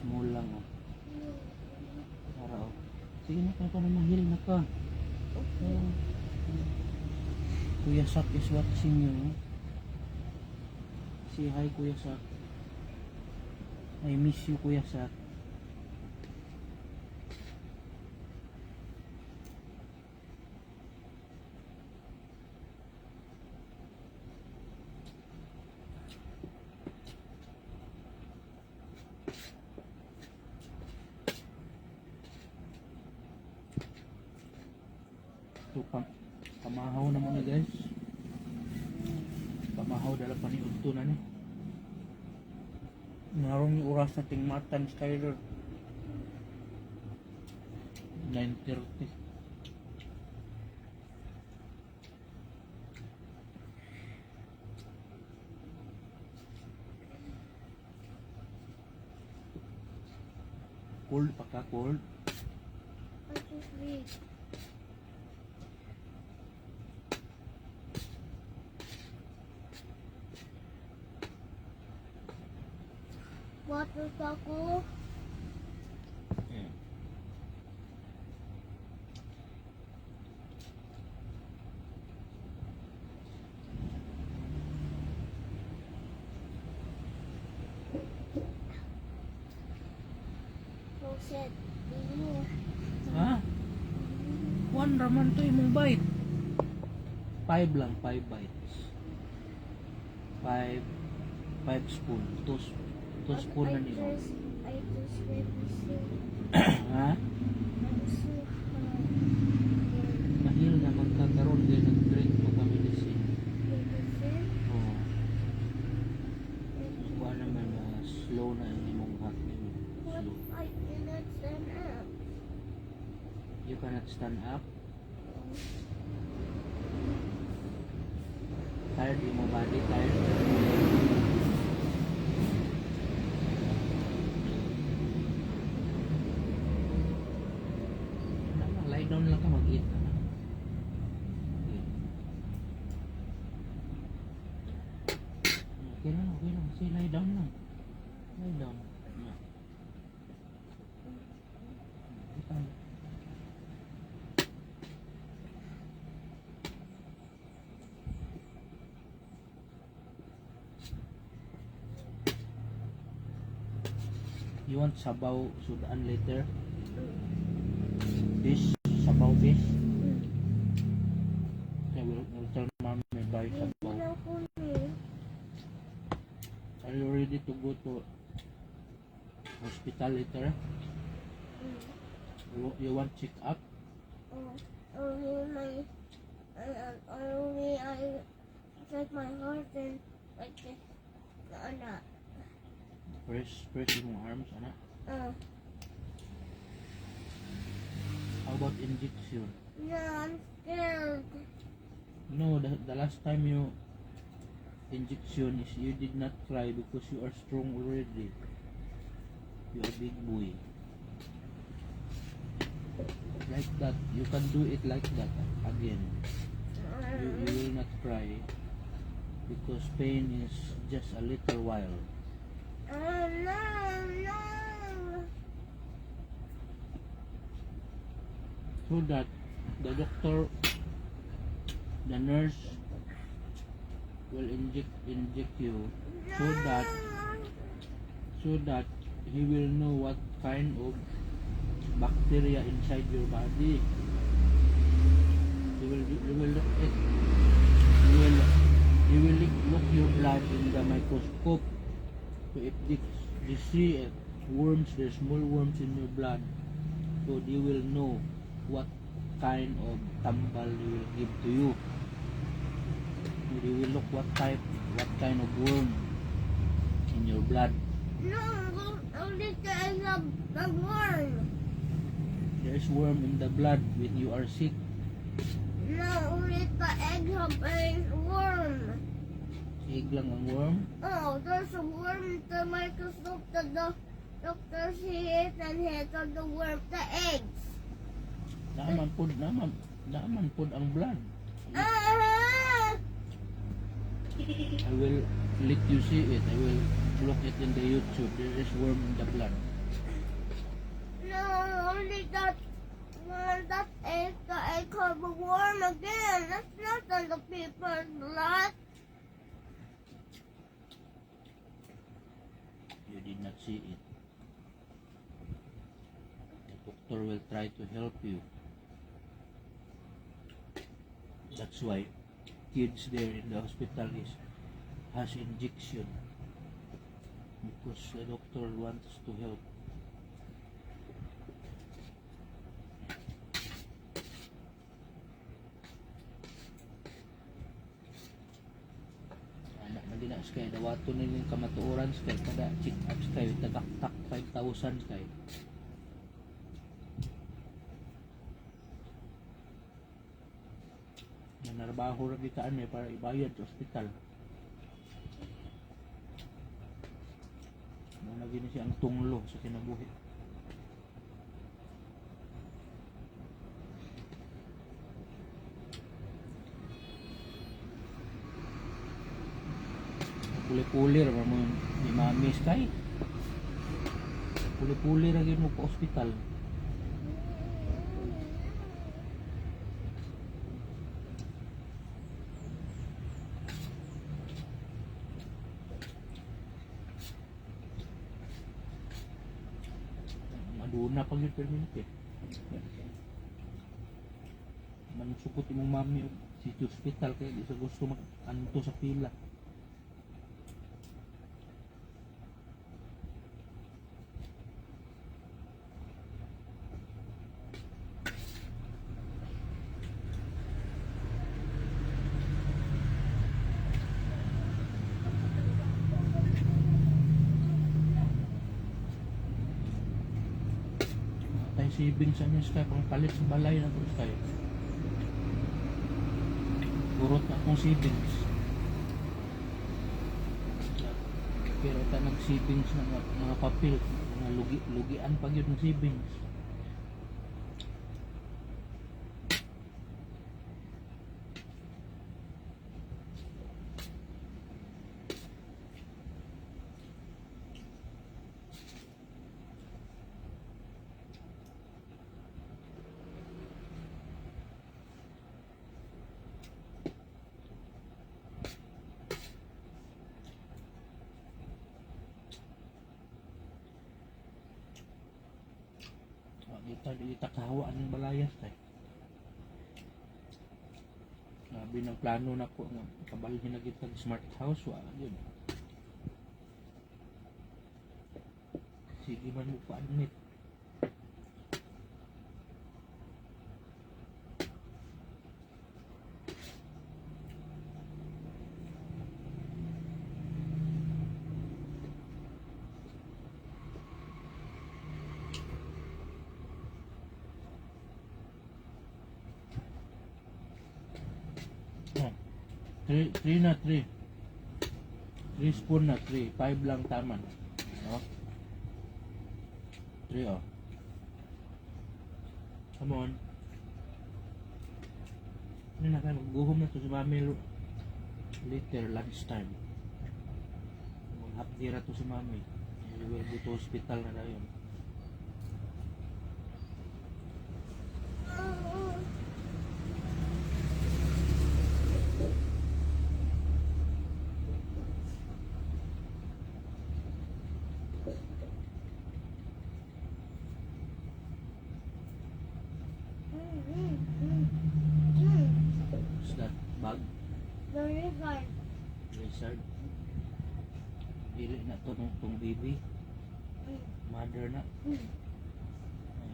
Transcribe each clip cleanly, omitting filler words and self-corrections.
small lang oh. Para oh. Sige na ka na mahil na ka. Oh. Kuya Sak is watching you. Say hi Kuya Sak. I miss you Kuya Sak. So, pamahaw naman na guys. Pamahaw dala pa ni Udto na ni. Narong yung oras na tingmatan Skyler. 9:30. Cold pa ka, cold. Water ako. Roset, ini. Ha? One raman to imong bite. 5 lang, 5 bites. 5 spoon. 2 spoon na niyo. I just medicine. Ha? I'm so Mahil na magkakaroon din nag-drink ko pa medicine. medicine. Oo. Kuha naman na slow na ang imong heart rate. What Slow. I cannot stand up. You cannot stand up. Tired imong body, tired. Lie down lang ka, mag-eat ka na. Okay lang, okay lang. Say lie down lang. Lie down. Yeah. Ito. You want sabaw sudan later? Fish? Sabaw fish? I will tell mom may buy sabaw. Are you ready to go to hospital later? You want check up? Only I check my heart and like this. Anak. Press yung arms, anak. How about injection? No, I'm scared. No, the last time you injection is you did not cry because you are strong already. You are big boy. Like that, you can do it like that again. You will not cry because pain is just a little while. No. So that the doctor, the nurse will inject you so that he will know what kind of bacteria inside your body. He will look at he will look your blood in the microscope. So if they see worms, the small worms in your blood, so they will know what kind of tambal they will give to you. They will look what kind of worm in your blood. No, only the worm. There is worm in the blood when you are sick. No, only the egg have a worm. Egg lang ang worm. Oh, there's a worm in the microscope that the doctor sees and he told the worm the eggs. Naaman pod ang blood. I will let you see it. I will look it in the YouTube. There is worm in the blood. on the paper blood. You did not see it. The doctor will try to help you. That's why kids there in the hospital has injection, because the doctor wants to help. Anak na din kay dawato na yung kamatuoran kay kada check ups kay tagaktak 5,000 kay. Narbaho ra gitaan para ibayad sa ospital. Mo lagi na siya ang tunglo sa kinabuhi. Puli-puli ra mo ni mami kay. Puli-puli ra gyud mo sa ospital. Maduna pag yung permanente. Manusukot imong mami si hospital kaya di sa gusto mag-anto sa pila. Savings sa niya kay pang palit sa balay na to kay. Kurot na akong savings. Pero ta nag-savings na mga papel, mga lugian pag yun ng savings. Dito kahawa ng balayas tay. Sabi ng plano na ko nga kabalhin na kita smart house wa yun. Sige man mo pa-admit. Three na 3 spoon na 3 5 lang tama no? 3 oh come on hindi na kayo magguhom na to si mami later lunch time maghapdira to si mami we will go to hospital na dayon. Is that bug? The river. Lizard? Dili na to tong baby. Mother na.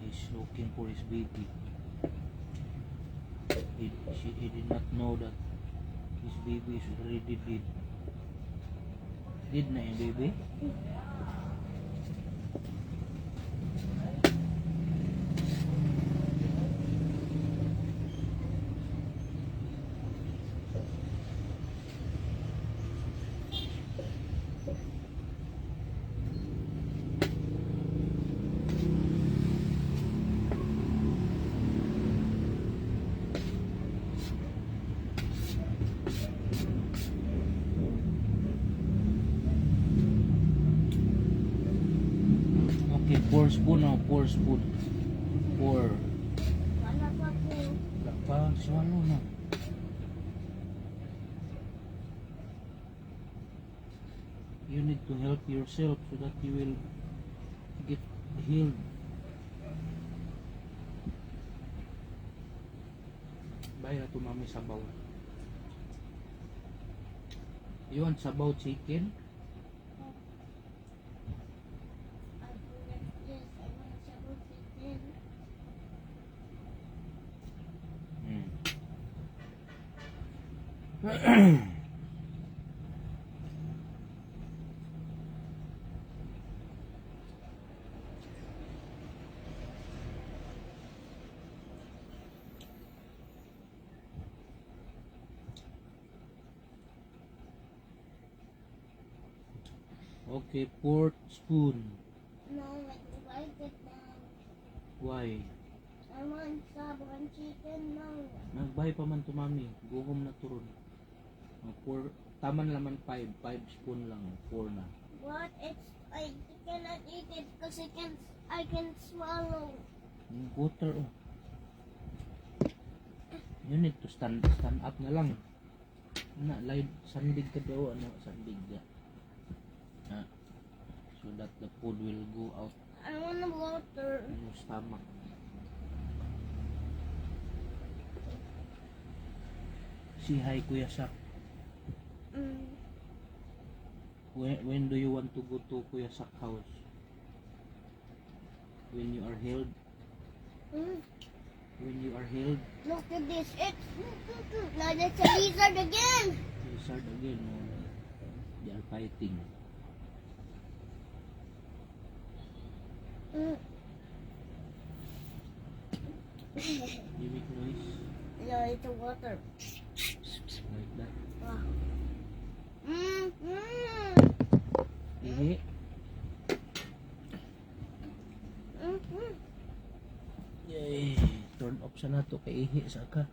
He's looking for his baby. He did not know that his baby is already dead. Dead na yung baby? Okay, 4 spoon now, 4 spoon. 4. Wala pa po. Wala pa, swallow na. you need to help yourself so that you will get healed. Bayra to mami sabaw. You want sabaw chicken? Yes, I want some chicken. Okay, fourth spoon. No, let me write it down. Why? I want some chicken now. Nagbay pa man to mami. Guhom na turon. Four, taman laman 5 spoon lang. 4 na. What? I cannot eat it because I can swallow. Water. Oh. You need to stand up na lang. Na, live sandig ka daw. Ano, sandig ka. So that the food will go out I want water. in your stomach. Say hi, Kuya Sak. Mm. When do you want to go to Kuya Sak house? When you are healed? Mm. When you are healed? Look at this. It's now that's a lizard again. Lizard again. No? They are fighting. Mm. You make noise No, it's a water. like that. Wow. Ihi. Yay. Turn off sa nato kay ihi sa ka.